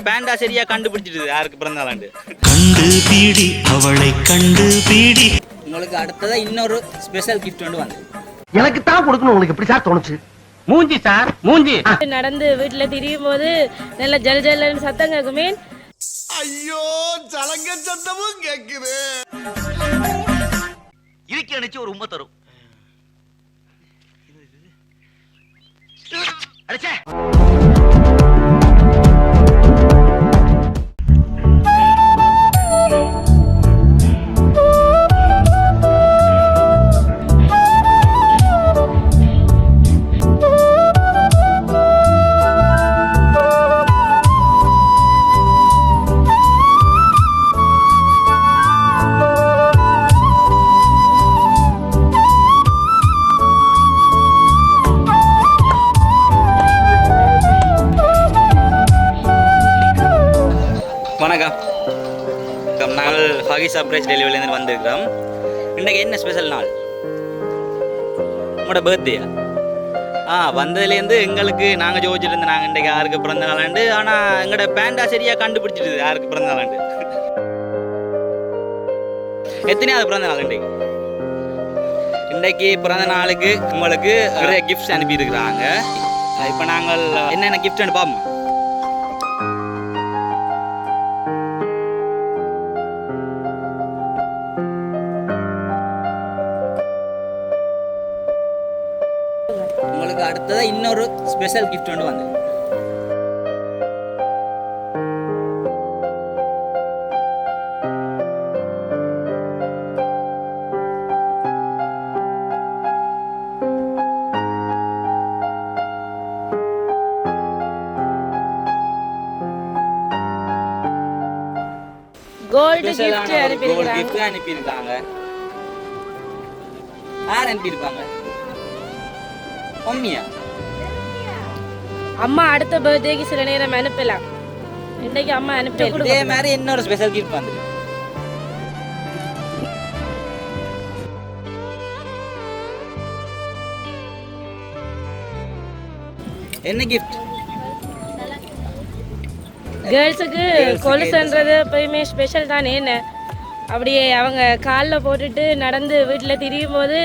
பேண்டா சரியா கண்டுபிடிச்சிட்டு யாருக்கு பிறந்தாலாண்டு கண்டு பீடி அவளை கண்டு பீடி. உங்களுக்கு அடுத்ததா இன்னொரு ஸ்பெஷல் கிஃப்ட் வந்து வந்து எனக்கு தான் கொடுக்கணும். உங்களுக்கு எப்படி சார் தோணுச்சு? மூஞ்சி சார் மூஞ்சி. நடந்து வீட்டுல திரியும் போது நல்ல ஜல் ஜல்லுன்னு சத்தம் கேக்குமே. ஐயோ ஜலங்க சத்தமும் கேக்குது. இருக்கு அடிச்சு ஒரு உம்ம தரும். அடிச்சே. வணக்கம், நாங்கள் ஹாகி சர்ப்ரைஸ் டெலிவரிலேருந்து வந்திருக்கிறோம். இன்றைக்கு என்ன ஸ்பெஷல் நாள்? உங்களோட பர்த்டேயா? வந்ததுலேருந்து எங்களுக்கு நாங்கள் ஜோதிச்சுட்டு இருந்தோம் நாங்கள் இன்றைக்கு யாருக்கு பிறந்த நாளாண்டு. ஆனால் எங்களோட பேண்டா சரியாக கண்டுபிடிச்சிட்டு யாருக்கு பிறந்த நாளாண்டு. எத்தனையாவது பிறந்த நாள் இன்றைக்கு? இன்றைக்கு பிறந்த நாளுக்கு உங்களுக்கு நிறைய கிஃப்ட்ஸ் அனுப்பியிருக்கிறாங்க. இப்போ நாங்கள் என்னென்ன கிஃப்ட்னு பார்ப்போம். உங்களுக்கு அடுத்ததா இன்னொரு ஸ்பெஷல் கிஃப்ட் வந்து வந்து கோல்டு கிஃப்ட் அனுப்பியிருக்காங்க. யார் அனுப்பியிருப்பாங்க? மம்மியா? அம்மா அடுத்த பர்த்டேக்கு சில நேரம் அனுப்பலாம். இன்னைக்கு அம்மா அனுப்பி இதே மாதிரி இன்னொரு ஸ்பெஷல் கிஃப்ட் வந்து என்ன கிஃப்ட்? கேர்ள்ஸுக்கு கொலுசுன்றது எப்பயுமே ஸ்பெஷல் தானே. என்ன அப்படியே அவங்க காலில் போட்டுட்டு நடந்து வீட்டில் திரியும் போது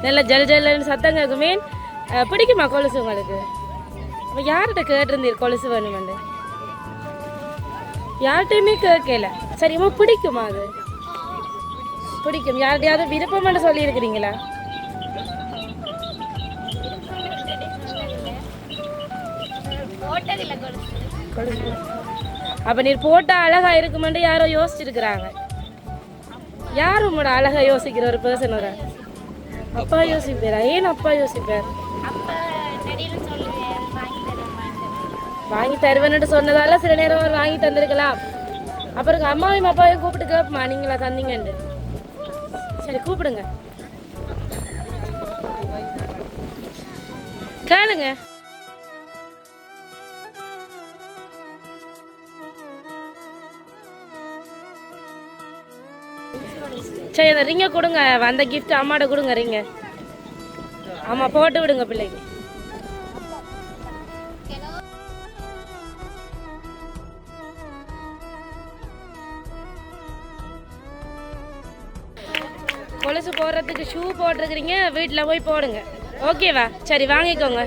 நல்ல ஜல் ஜல்லுன்னு சத்தம் கேட்குமே. பிடிக்குமா கொலுசு உங்களுக்கு? அப்போ யார்கிட்ட கேட்டிருந்தீர் கொலுசு வேணுமெண்டு? யார்கிட்டையுமே கேட்கல. சரிம்மா பிடிக்குமா? அது பிடிக்கும். யார்கிட்டையாவது விருப்பம்னு சொல்லியிருக்கிறீங்களா? அப்போ நீர் போட்டால் அழகாக இருக்குமென்று யாரோ யோசிச்சிருக்கிறாங்க. யாரும் உங்களோட அழகா யோசிக்கிற ஒரு பர்சன் ஒரு அப்பா யோசிப்பாரா? ஏன் அப்பா யோசிப்பார்? வாங்கி தருவேன்னு சொன்னதால சில நேரம் அவர் வாங்கி தந்திருக்கலாம். அப்புறம் அம்மாவையும் அப்பாவையும் கூப்பிட்டு கேட்பமா நீங்களா தந்தீங்கன்னு. சரி கூப்பிடுங்க, கேளுங்க. சரி அந்த ரிங்கை கொடுங்க. வந்த கிஃப்ட் அம்மாட்ட கொடுங்க ரிங்க. ஆமாம் போட்டு விடுங்க பிள்ளைக்கு. கொலுசு போடுறதுக்கு ஷூ போட்டிருக்கிறீங்க, வீட்டில் போய் போடுங்க. ஓகேவா? சரி வாங்கிக்கோங்க.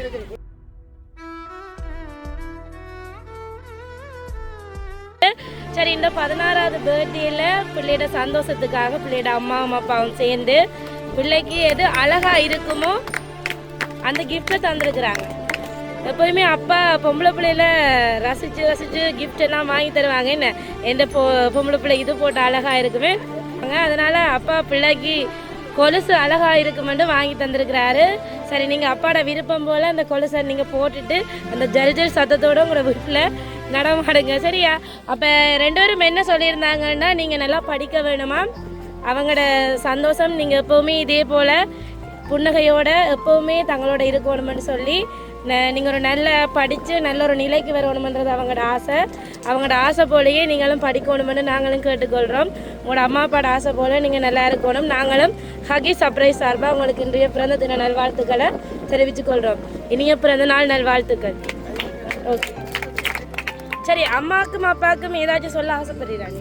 சரி இந்த 16வது பர்த்டேல பிள்ளையோட சந்தோஷத்துக்காக பிள்ளையோட அம்மாவும் அப்பாவும் சேர்ந்து பிள்ளைக்கு எது அழகா இருக்குமோ அந்த கிஃப்டை தந்துருக்குறாங்க. எப்போயுமே அப்பா பொம்பளை பிள்ளையில ரசித்து ரசித்து கிஃப்ட் எல்லாம் வாங்கி தருவாங்க. என்ன எந்த பொம்பளை பிள்ளை இது போட்டு அழகா இருக்குமே, அதனால அப்பா பிள்ளைக்கு கொலுசு அழகா இருக்குமென்று வாங்கி தந்திருக்கிறாரு. சரி நீங்கள் அப்பாவோட விருப்பம் போல் அந்த கொலுசை நீங்கள் போட்டுட்டு அந்த ஜல் ஜல் சத்தத்தோடு உங்களோட வீட்டில் நடமாடுங்க. சரியா? அப்போ 2 பேரும் என்ன சொல்லியிருந்தாங்கன்னா நீங்கள் நல்லா படிக்க வேணுமா, அவங்களோட சந்தோஷம் நீங்கள் எப்போவுமே இதே போல் புன்னகையோடு எப்போவுமே தங்களோட இருக்கணும்னு சொல்லி நீங்கள் ஒரு நல்ல படித்து நல்ல ஒரு நிலைக்கு வரணுமன்றது அவங்களோட ஆசை. அவங்களோட ஆசை போலேயே நீங்களும் படிக்கணுமென்னு நாங்களும் கேட்டுக்கொள்கிறோம். உங்களோட அம்மா அப்பாவோட ஆசை போல் நீங்கள் நல்லா இருக்கணும். நாங்களும் ஹகி சர்ப்ரைஸ் சார்பாக உங்களுக்கு இன்றைய பிறந்த தின நல்வாழ்த்துக்களை தெரிவித்துக்கொள்கிறோம். இனிய பிறந்த நாள் நல்வாழ்த்துக்கள். ஓகே சரி அம்மாவுக்கும் அப்பாவுக்கும் ஏதாச்சும் சொல்ல ஆசைப்படுறாங்க?